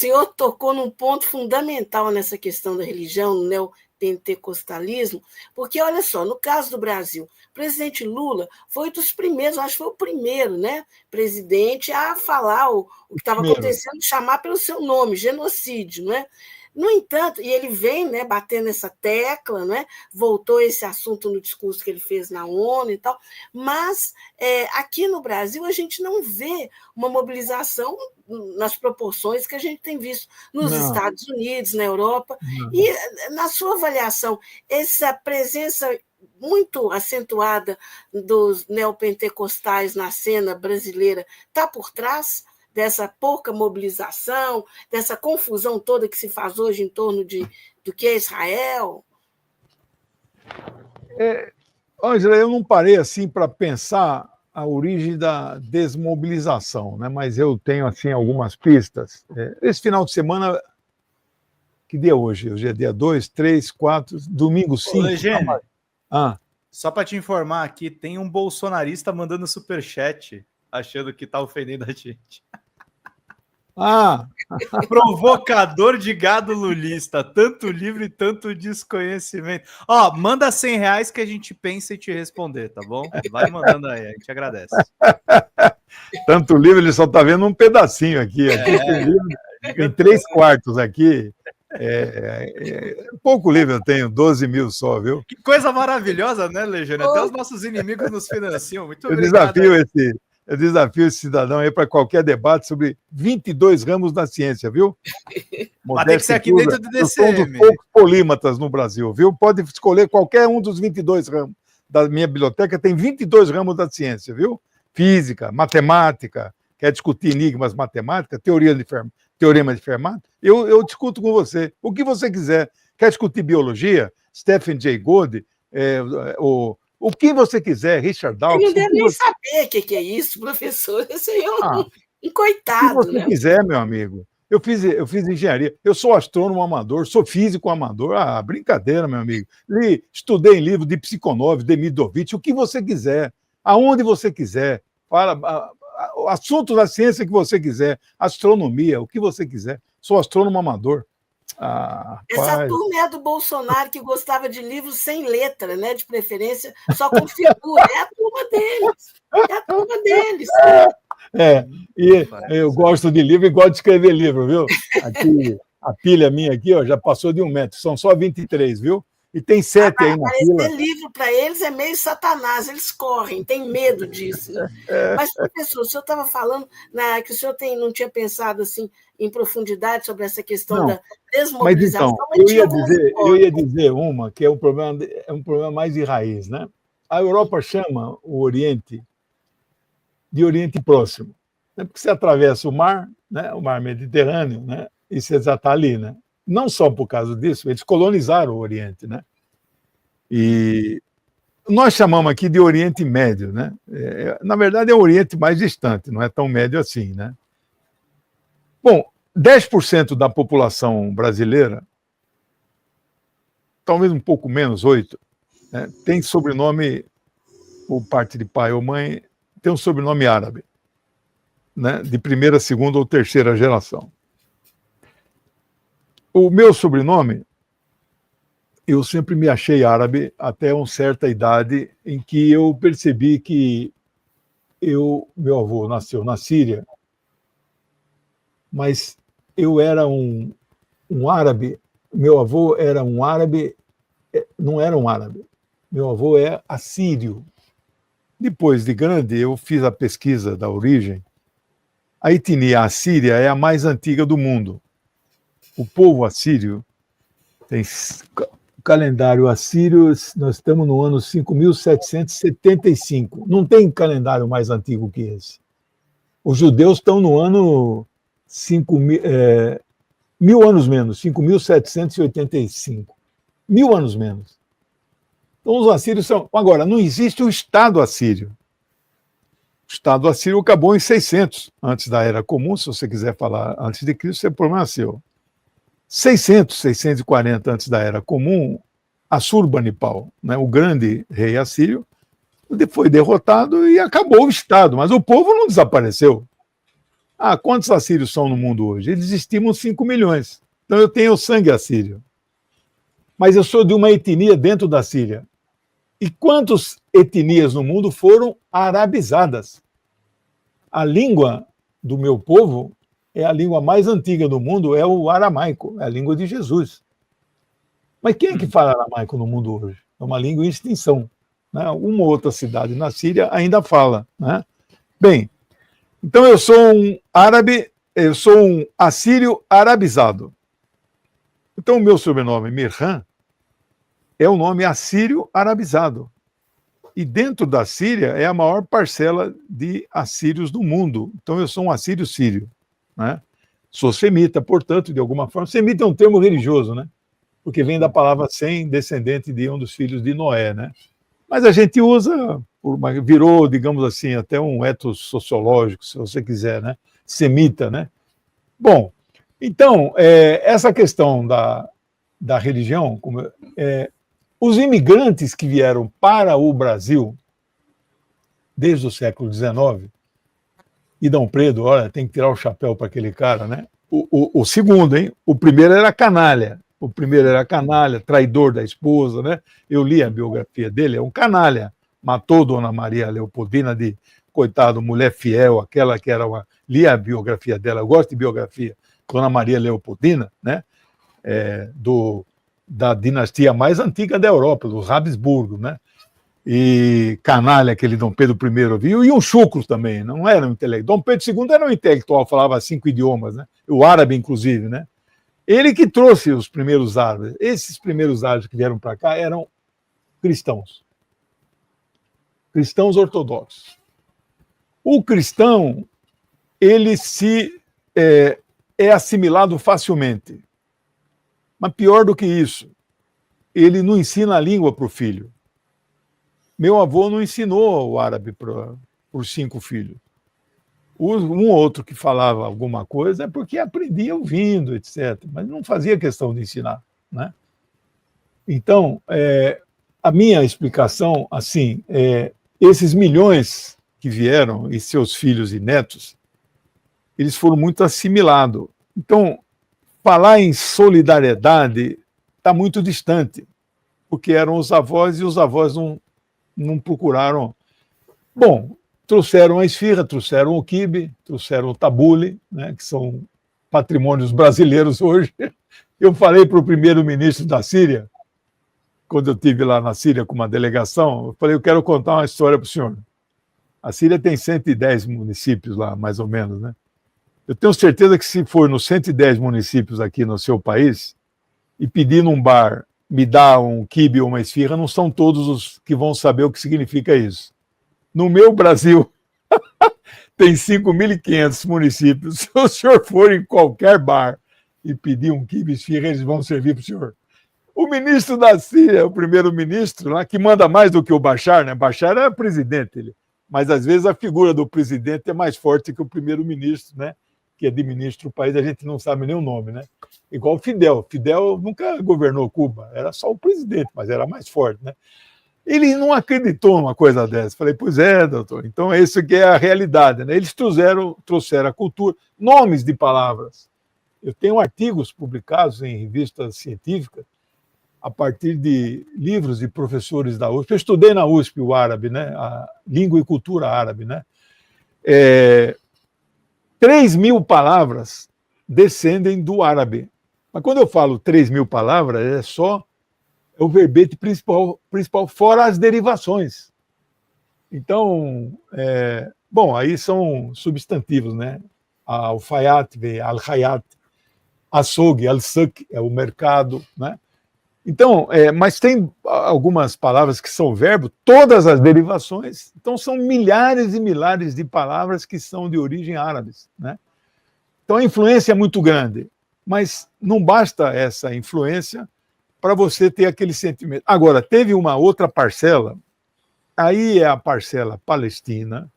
senhor tocou num ponto fundamental nessa questão da religião, no neopentecostalismo, porque, olha só, no caso do Brasil, o presidente Lula foi dos primeiros, acho que foi o primeiro, né, presidente a falar o que estava acontecendo, chamar pelo seu nome, genocídio, não é? No entanto, e ele vem, né, batendo essa tecla, né, voltou esse assunto no discurso que ele fez na ONU e tal, mas aqui no Brasil a gente não vê uma mobilização nas proporções que a gente tem visto nos Estados Unidos, na Europa. E, na sua avaliação, essa presença muito acentuada dos neopentecostais na cena brasileira está por trás dessa pouca mobilização, dessa confusão toda que se faz hoje em torno do que é Israel? Ângela, eu não parei assim para pensar a origem da desmobilização, né? Mas eu tenho assim algumas pistas. Esse final de semana, que dia é hoje? Hoje é dia 2, 3, 4, domingo 5. Legene, só para te informar aqui, tem um bolsonarista mandando superchat, achando que está ofendendo a gente. Provocador de gado lulista, tanto livre e tanto desconhecimento. Manda R$100 que a gente pensa em te responder, tá bom? Vai mandando aí, a gente agradece. Tanto livro, ele só tá vendo um pedacinho aqui. Tem livro em 3/4 aqui. Pouco livro eu tenho, 12 mil só, viu? Que coisa maravilhosa, né, Legene? Até os nossos inimigos nos financiam. Muito obrigado. Eu desafio esse cidadão aí para qualquer debate sobre 22 ramos da ciência, viu? Mas tem que ser aqui dentro do DCM. Eu sou um dos poucos polímatas no Brasil, viu? Pode escolher qualquer um dos 22 ramos da minha biblioteca, tem 22 ramos da ciência, viu? Física, matemática, quer discutir enigmas matemáticas, teorema de Fermat, eu discuto com você. O que você quiser. Quer discutir biologia? Stephen Jay Gould, o que você quiser, Richard Dawkins. Eu não devo nem saber o que é isso, professor. Esse aí é um coitado. O que você quiser, meu amigo. Eu fiz engenharia. Eu sou astrônomo amador, sou físico amador. Brincadeira, meu amigo. Estudei em livro de Psiconov, de Midovich, o que você quiser, aonde você quiser. O assunto da ciência que você quiser, astronomia, o que você quiser. Sou astrônomo amador. Essa turma é do Bolsonaro, que gostava de livros sem letra, né? De preferência, só com figura. É a turma deles. E eu gosto de livro e gosto de escrever livro, viu? Aqui, a pilha minha aqui, já passou de 1 metro, são só 23, viu? E tem 7 aí na fila. Esse livro, para eles, é meio satanás, eles correm, têm medo disso. Né? Mas, professor, o senhor estava falando que o senhor não tinha pensado assim, em profundidade sobre essa questão da desmobilização. Mas então, eu ia dizer uma que é um problema mais de raiz, né? A Europa chama o Oriente de Oriente Próximo, né? Porque você atravessa o mar, né? O mar Mediterrâneo, né? E você já está ali, né? Não só por causa disso, eles colonizaram o Oriente, né? E nós chamamos aqui de Oriente Médio, né? Na verdade, é o Oriente mais distante, não é tão médio assim, né? Bom, 10% da população brasileira, talvez um pouco menos, 8%, né, tem sobrenome, por parte de pai ou mãe, tem um sobrenome árabe, né? De primeira, segunda ou terceira geração. O meu sobrenome, eu sempre me achei árabe até uma certa idade em que eu percebi que meu avô nasceu na Síria, mas eu era um árabe, meu avô era um árabe, não era um árabe, meu avô é assírio. Depois de grande, eu fiz a pesquisa da origem. A etnia assíria é a mais antiga do mundo. O povo assírio tem o calendário assírio, nós estamos no ano 5.775. Não tem calendário mais antigo que esse. Os judeus estão no ano 1.000 anos menos, 5.785. 1.000 anos menos. Então, os assírios são... Agora, não existe o Estado assírio. O Estado assírio acabou em 600, antes da Era Comum. Se você quiser falar antes de Cristo, é problema seu. 640 antes da Era Comum, Assurbanipal, né, o grande rei assírio, foi derrotado e acabou o Estado, mas o povo não desapareceu. Quantos assírios são no mundo hoje? Eles estimam 5 milhões. Então eu tenho sangue assírio. Mas eu sou de uma etnia dentro da Síria. E quantas etnias no mundo foram arabizadas? A língua do meu povo é a língua mais antiga do mundo, é o aramaico, é a língua de Jesus. Mas quem é que fala aramaico no mundo hoje? É uma língua em extinção. Né? Uma ou outra cidade na Síria ainda fala. Né? Bem, então eu sou um árabe, eu sou um assírio arabizado. Então o meu sobrenome, Mirhan, é um nome assírio arabizado. E dentro da Síria é a maior parcela de assírios do mundo. Então eu sou um assírio sírio. Né? Sou semita, portanto, de alguma forma. Semita é um termo religioso, né? Porque vem da palavra Sem, descendente de um dos filhos de Noé. Né? Mas a gente usa, virou, digamos assim, até um etos sociológico, se você quiser, né? Semita. Né? Bom, então, essa questão da religião, os imigrantes que vieram para o Brasil desde o século XIX, e Dom Pedro, olha, tem que tirar o chapéu para aquele cara, né? O segundo, hein? O primeiro era canalha. O primeiro era canalha, traidor da esposa, né? Eu li a biografia dele, é um canalha. Matou Dona Maria Leopoldina de, coitado, mulher fiel, aquela que era uma... Li a biografia dela, eu gosto de biografia. Dona Maria Leopoldina, né? Da dinastia mais antiga da Europa, dos Habsburgo, né? E canalha, aquele Dom Pedro I viu, e um chucro também, não era um intelectual. Dom Pedro II era um intelectual, falava 5 idiomas, né? O árabe, inclusive, né? Ele que trouxe os primeiros árabes. Esses primeiros árabes que vieram para cá eram cristãos. Cristãos ortodoxos. O cristão, ele é assimilado facilmente. Mas pior do que isso, ele não ensina a língua para o filho. Meu avô não ensinou o árabe para os 5 filhos. Um outro que falava alguma coisa é porque aprendia ouvindo, etc. Mas não fazia questão de ensinar. Né? Então, a minha explicação, assim, esses milhões que vieram, e seus filhos e netos, eles foram muito assimilados. Então, falar em solidariedade está muito distante, porque eram os avós e os avós não procuraram. Bom, trouxeram a esfirra, trouxeram o quibe, trouxeram o tabule, né, que são patrimônios brasileiros hoje. Eu falei para o primeiro-ministro da Síria, quando eu estive lá na Síria com uma delegação, eu falei, eu quero contar uma história para o senhor. A Síria tem 110 municípios lá, mais ou menos, né? Eu tenho certeza que se for nos 110 municípios aqui no seu país e pedir num bar, me dá um quibe ou uma esfirra, não são todos os que vão saber o que significa isso. No meu Brasil, tem 5.500 municípios. Se o senhor for em qualquer bar e pedir um quibe esfirra, eles vão servir para o senhor. O ministro da Síria, o primeiro-ministro, lá, que manda mais do que o Bashar, né? Bashar é presidente, mas às vezes a figura do presidente é mais forte que o primeiro-ministro, né? Que administra o país, a gente não sabe nem o nome, né? Igual o Fidel. Fidel nunca governou Cuba, era só o presidente, mas era mais forte, né? Ele não acreditou numa coisa dessa. Falei, pois é, doutor, então isso que é a realidade, né? Eles trouxeram a cultura, nomes de palavras. Eu tenho artigos publicados em revistas científicas a partir de livros de professores da USP. Eu estudei na USP o árabe, né? A língua e cultura árabe, né? 3.000 palavras descendem do árabe. Mas quando eu falo 3.000 palavras, é só o verbete principal, fora as derivações. Então, bom, aí são substantivos, né? Al-Fayat, Al-Hayat, açougue, Al-Suk, é o mercado, né? Então, mas tem algumas palavras que são verbo, todas as derivações, então são milhares e milhares de palavras que são de origem árabe, né? Então a influência é muito grande, mas não basta essa influência para você ter aquele sentimento. Agora, teve uma outra parcela, aí é a parcela palestina,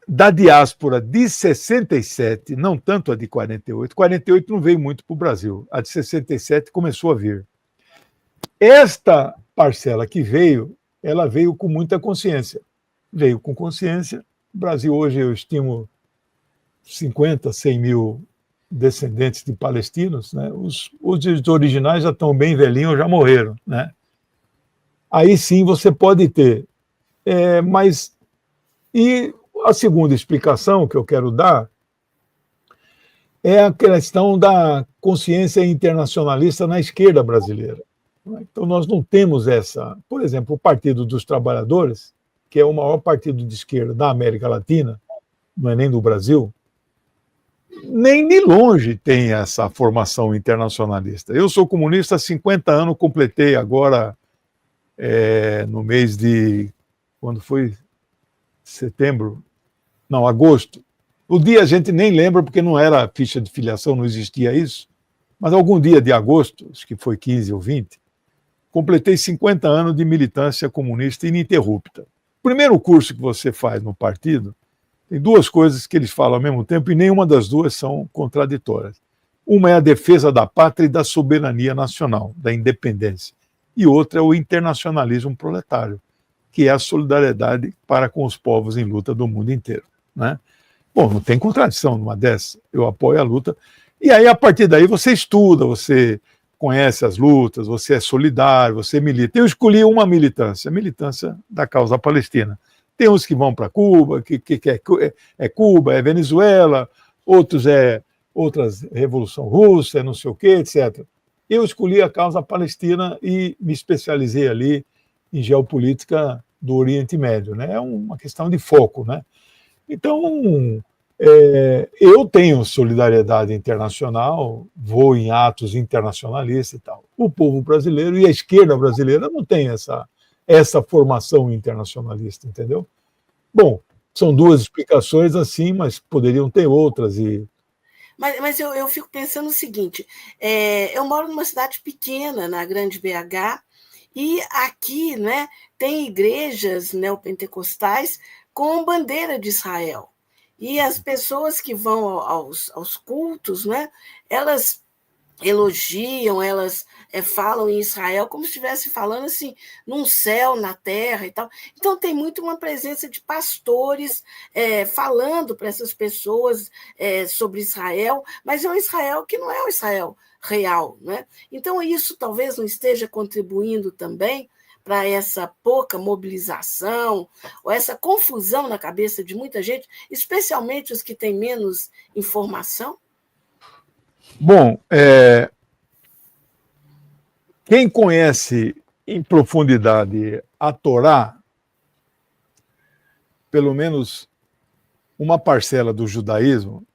da diáspora de 67, não tanto a de 48. 48 não veio muito para o Brasil, a de 67 começou a vir. Esta parcela que veio, ela veio com muita consciência. Veio com consciência. O Brasil hoje, eu estimo, 50, 100 mil descendentes de palestinos, né? Os originais já estão bem velhinhos, já morreram, né? Aí sim você pode ter. Mas, e a segunda explicação que eu quero dar é a questão da consciência internacionalista na esquerda brasileira. Então, nós não temos essa. Por exemplo, o Partido dos Trabalhadores, que é o maior partido de esquerda da América Latina, não é nem do Brasil, nem de longe tem essa formação internacionalista. Eu sou comunista há 50 anos, completei agora, no mês de. Quando foi? Setembro? Não, agosto. O dia a gente nem lembra, porque não era ficha de filiação, não existia isso, mas algum dia de agosto, acho que foi 15 ou 20, completei 50 anos de militância comunista ininterrupta. O primeiro curso que você faz no partido, tem duas coisas que eles falam ao mesmo tempo e nenhuma das duas são contraditórias. Uma é a defesa da pátria e da soberania nacional, da independência. E outra é o internacionalismo proletário, que é a solidariedade para com os povos em luta do mundo inteiro, né? Bom, não tem contradição numa dessa. Eu apoio a luta. E aí, a partir daí, você estuda, você conhece as lutas, você é solidário, você milita. Eu escolhi uma militância, a militância da causa palestina. Tem uns que vão para Cuba, que é Cuba, é Venezuela, outros outras Revolução Russa, não sei o quê, etc. Eu escolhi a causa palestina e me especializei ali em geopolítica do Oriente Médio, né? É uma questão de foco, né? Então, eu tenho solidariedade internacional, vou em atos internacionalistas e tal. O povo brasileiro e a esquerda brasileira não tem essa formação internacionalista, entendeu? Bom, são duas explicações assim, mas poderiam ter outras. Mas eu fico pensando o seguinte, eu moro numa cidade pequena, na Grande BH, e aqui, né, tem igrejas neopentecostais com bandeira de Israel. E as pessoas que vão aos cultos, né, elas elogiam, elas falam em Israel como se estivesse falando assim, num céu, na terra e tal. Então tem muito uma presença de pastores falando para essas pessoas sobre Israel, mas é um Israel que não é um Israel real, né? Então isso talvez não esteja contribuindo também para essa pouca mobilização, ou essa confusão na cabeça de muita gente, especialmente os que têm menos informação? Bom, quem conhece em profundidade a Torá, pelo menos uma parcela do judaísmo,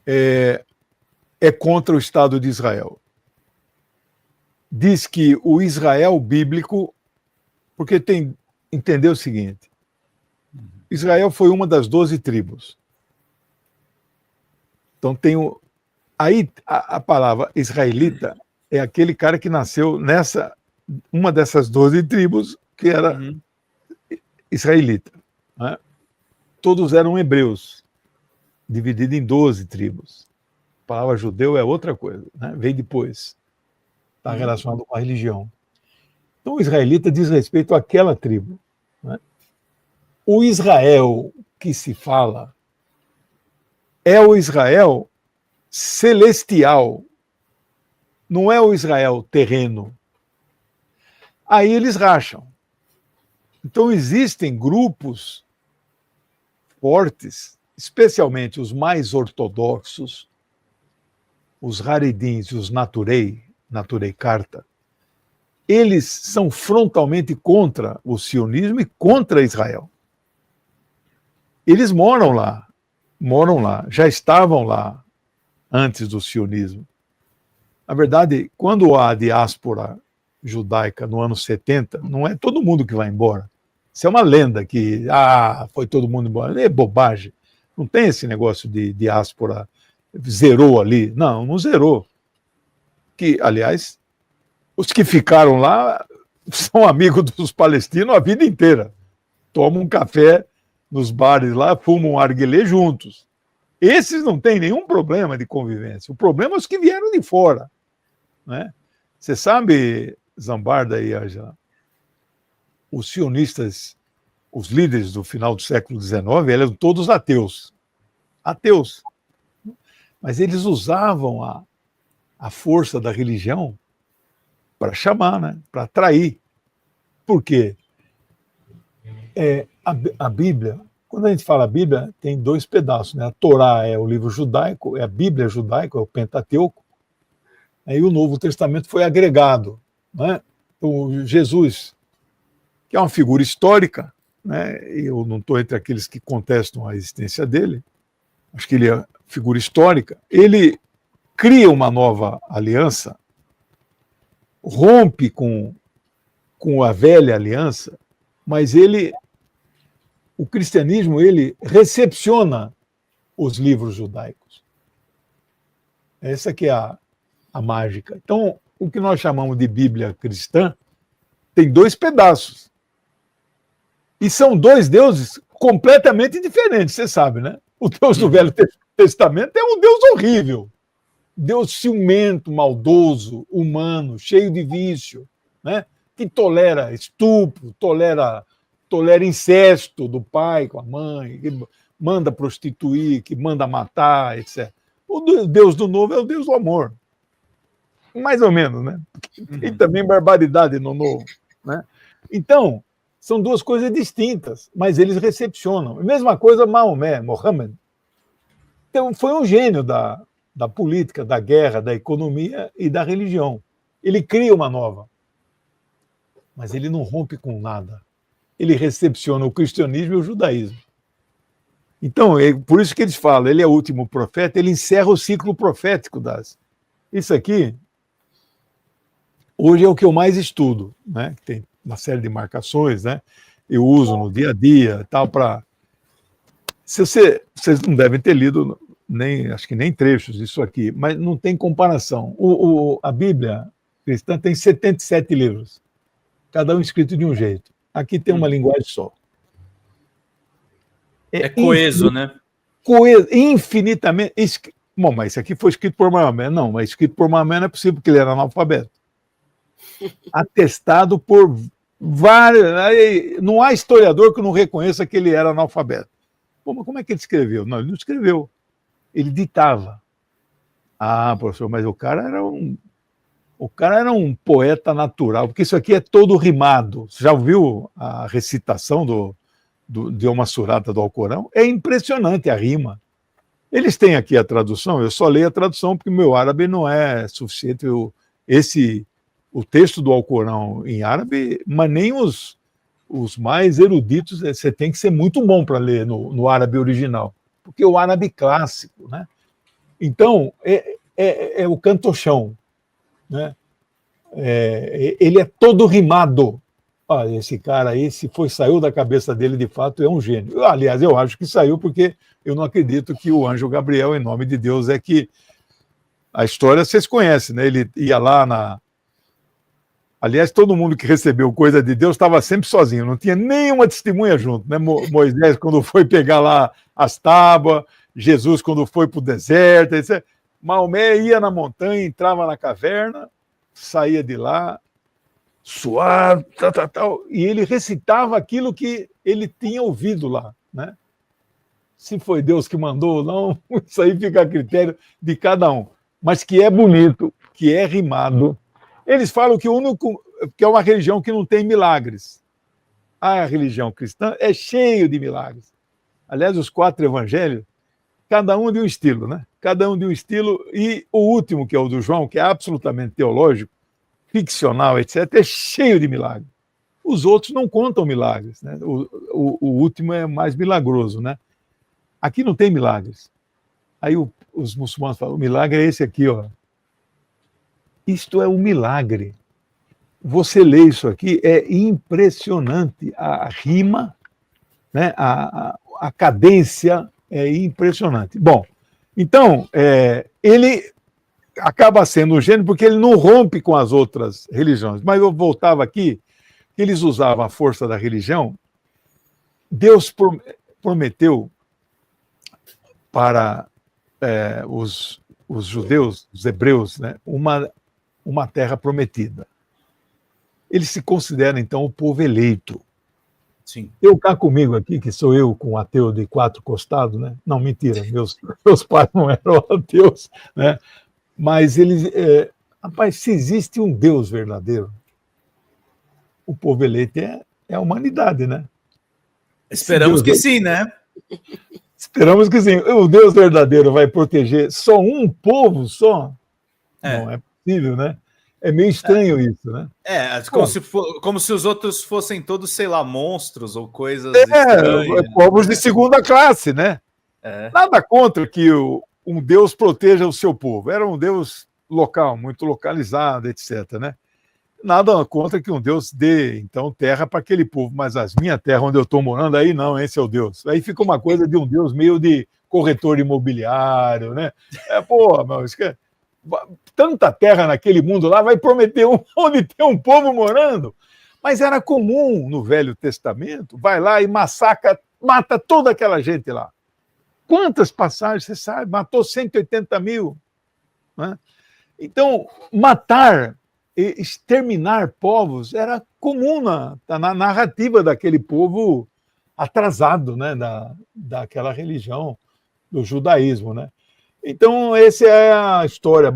é contra o Estado de Israel. Diz que o Israel bíblico, porque entendeu o seguinte, Israel foi uma das 12 tribos. Então tem aí a palavra israelita é aquele cara que nasceu uma dessas 12 tribos que era israelita, né? Todos eram hebreus, divididos em 12 tribos. A palavra judeu é outra coisa, né? Vem depois. Está relacionado com a religião. Então, o israelita diz respeito àquela tribo, né? O Israel que se fala é o Israel celestial, não é o Israel terreno. Aí eles racham. Então, existem grupos fortes, especialmente os mais ortodoxos, os Haredins e os Naturei Karta, eles são frontalmente contra o sionismo e contra Israel. Eles moram lá, já estavam lá antes do sionismo. Na verdade, quando há a diáspora judaica no ano 70, não é todo mundo que vai embora. Isso é uma lenda que, foi todo mundo embora. É bobagem. Não tem esse negócio de diáspora, zerou ali. Não zerou. Que, aliás, os que ficaram lá são amigos dos palestinos a vida inteira. Tomam um café nos bares lá, fumam um arguilé juntos. Esses não têm nenhum problema de convivência. O problema é os que vieram de fora, né? Você sabe, Zambarda e Ângela, os sionistas os líderes do final do século XIX eram todos ateus. Ateus. Mas eles usavam a força da religião para chamar, né? Para atrair. Por quê? A Bíblia, quando a gente fala Bíblia, tem dois pedaços, né? A Torá é o livro judaico, é a Bíblia judaica, é o Pentateuco. Aí o Novo Testamento foi agregado, né? O Jesus, que é uma figura histórica, né? Eu não estou entre aqueles que contestam a existência dele, acho que ele é figura histórica, ele cria uma nova aliança, rompe com a velha aliança, mas o cristianismo, ele recepciona os livros judaicos. Essa que é a mágica. Então, o que nós chamamos de Bíblia cristã tem dois pedaços. E são dois deuses completamente diferentes, você sabe, né? O Deus do Velho Testamento é um Deus horrível. Deus ciumento, maldoso, humano, cheio de vício, né? Que tolera estupro, tolera incesto do pai com a mãe, que manda prostituir, que manda matar, etc. O Deus do Novo é o Deus do amor. Mais ou menos, né? Tem também barbaridade no Novo, né? Então, são duas coisas distintas, mas eles recepcionam. Mesma coisa Maomé, Mohammed. Então, foi um gênio da política, da guerra, da economia e da religião. Ele cria uma nova. Mas ele não rompe com nada. Ele recepciona o cristianismo e o judaísmo. Então, por isso que eles falam, ele é o último profeta, ele encerra o ciclo profético das. Isso aqui, hoje é o que eu mais estudo, né? Tem uma série de marcações, né? Eu uso no dia a dia, tal, para. Vocês não devem ter lido acho que nem trechos disso aqui, mas não tem comparação. A Bíblia cristã tem 77 livros, cada um escrito de um jeito. Aqui tem uma linguagem só. É coeso, né? Coeso, infinitamente. Bom, mas isso aqui foi escrito por Maomé. Não, mas escrito por Maomé não é possível, porque ele era analfabeto. Atestado por vários. Não há historiador que não reconheça que ele era analfabeto. Pô, mas como é que ele escreveu? Não, ele não escreveu. Ele ditava. Ah, professor, mas o cara era um poeta natural, porque isso aqui é todo rimado. Você já ouviu a recitação de uma surata do Alcorão? É impressionante a rima. Eles têm aqui a tradução, eu só leio a tradução porque meu árabe não é suficiente. O texto do Alcorão em árabe, mas nem os mais eruditos, você tem que ser muito bom para ler no árabe original, porque o árabe clássico, né? Então, é o cantochão, né? Ele é todo rimado. Esse cara aí, se saiu da cabeça dele, de fato, é um gênio. Aliás, eu acho que saiu porque eu não acredito que o anjo Gabriel, em nome de Deus, é que... A história vocês conhecem, né? Ele ia lá Aliás, todo mundo que recebeu coisa de Deus estava sempre sozinho, não tinha nenhuma testemunha junto, né? Moisés, quando foi pegar lá as tábuas, Jesus, quando foi para o deserto, etc. Maomé ia na montanha, entrava na caverna, saía de lá, suave, tal, e ele recitava aquilo que ele tinha ouvido lá, né? Se foi Deus que mandou ou não, isso aí fica a critério de cada um. Mas que é bonito, que é rimado. Eles falam que é uma religião que não tem milagres. A religião cristã é cheia de milagres. Aliás, os 4 evangelhos, cada um de um estilo, né? Cada um de um estilo, e o último, que é o do João, que é absolutamente teológico, ficcional, etc., é cheio de milagres. Os outros não contam milagres, né? O último é mais milagroso, né? Aqui não tem milagres. Aí os muçulmanos falam, o milagre é esse aqui, ó. Isto é um milagre. Você lê isso aqui, é impressionante. A rima, né? A cadência é impressionante. Bom, então, ele acaba sendo um gênio porque ele não rompe com as outras religiões. Mas eu voltava aqui, eles usavam a força da religião. Deus prometeu para os judeus, os hebreus, né, uma terra prometida. Eles se consideram, então, o povo eleito. Sim. Eu cá comigo aqui, que sou eu com um ateu de 4 costados, né? Não, mentira, meus pais não eram ateus, né? Mas eles... rapaz, se existe um Deus verdadeiro, o povo eleito é a humanidade, né? Esperamos que sim, né? Esperamos que sim. O Deus verdadeiro vai proteger só um povo só? Não é possível, né? É meio estranho isso, né? Como se os outros fossem todos, sei lá, monstros ou coisas estranhas. Povos de segunda classe, né? Nada contra que um Deus proteja o seu povo. Era um Deus local, muito localizado, etc., né? Nada contra que um Deus dê, então, terra para aquele povo. Mas a minha terra, onde eu estou morando, aí não, esse é o Deus. Aí fica uma coisa de um Deus meio de corretor imobiliário, né? Mas tanta terra naquele mundo lá, vai prometer onde tem um povo morando. Mas era comum no Velho Testamento, vai lá e mata toda aquela gente lá. Quantas passagens, você sabe? Matou 180 mil. Né? Então, matar e exterminar povos era comum na narrativa daquele povo atrasado, né? daquela religião, do judaísmo. Né? Então, essa é a história.